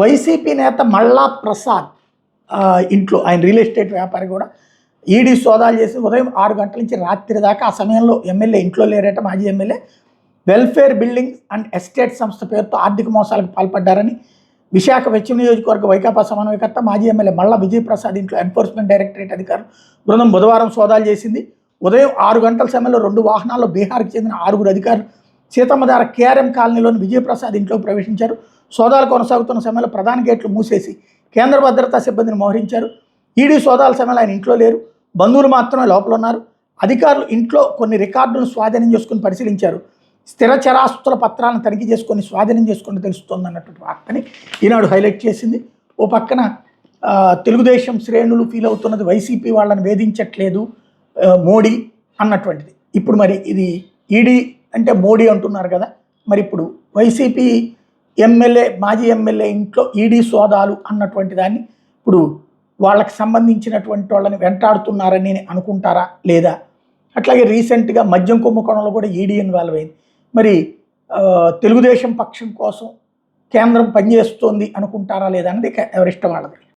YCP నేత మల్లా ప్రసాద్ ఇంట్లో ఆయన రియల్ ఎస్టేట్ వ్యాపారి కూడా ఈడీ సోదాలు చేసి ఉదయం 6 గంటల నుంచి రాత్రి దాకా ఆ సమయంలో ఎమ్మెల్యే ఇంట్లో లేరట. మాజీ MLA welfare buildings and estate సంస్థ పేరుతో ఆర్థిక మోసాలకు పాల్పడ్డారని విశాఖ పశ్చిమ నియోజకవర్గ వైకాపా సమన్వయకర్త మాజీ ఎమ్మెల్యే మల్లా విజయప్రసాద్ ఇంట్లో ఎన్ఫోర్స్మెంట్ డైరెక్టరేట్ అధికారులు బృందం బుధవారం సోదాలు చేసింది. ఉదయం 6 గంటల సమయంలో 2 వాహనాల్లో బీహార్కి చెందిన 6 అధికారులు సీతమ్మధార కేఆర్ఎం కాలనీలోని విజయప్రసాద్ ఇంట్లో ప్రవేశించారు. సోదాలు కొనసాగుతున్న సమయంలో ప్రధాన గేట్లు మూసేసి కేంద్ర భద్రతా సిబ్బందిని మోహరించారు. ఈడీ సోదాల సమయంలో ఆయన ఇంట్లో లేరు, బంధువులు మాత్రమే లోపల ఉన్నారు. అధికారులు ఇంట్లో కొన్ని రికార్డులను స్వాధీనం చేసుకుని పరిశీలించారు. స్థిర చరాస్తుల పత్రాలను తనిఖీ చేసుకొని స్వాధీనం చేసుకుని తెలుస్తుంది అన్నటువంటి వార్తని ఈనాడు హైలైట్ చేసింది. ఓ పక్కన తెలుగుదేశం శ్రేణులు ఫీల్ అవుతున్నది వైసీపీ వాళ్ళని వేధించట్లేదు మోడీ అన్నటువంటిది. ఇప్పుడు మరి ఇది ఈడీ అంటే మోడీ అంటున్నారు కదా, మరి ఇప్పుడు వైసీపీ ఎమ్మెల్యే మాజీ ఎమ్మెల్యే ఇంట్లో ఈడీ సోదాలు అన్నటువంటి దాన్ని ఇప్పుడు వాళ్ళకి సంబంధించినటువంటి వాళ్ళని వెంటాడుతున్నారని అనుకుంటారా లేదా? అట్లాగే రీసెంట్గా మద్యం కుంభకోణంలో కూడా ఈడీ ఇన్వాల్వ్ అయింది. మరి తెలుగుదేశం పక్షం కోసం కేంద్రం పనిచేస్తోంది అనుకుంటారా లేదా అనేది ఎవరిష్టం వాళ్ళది.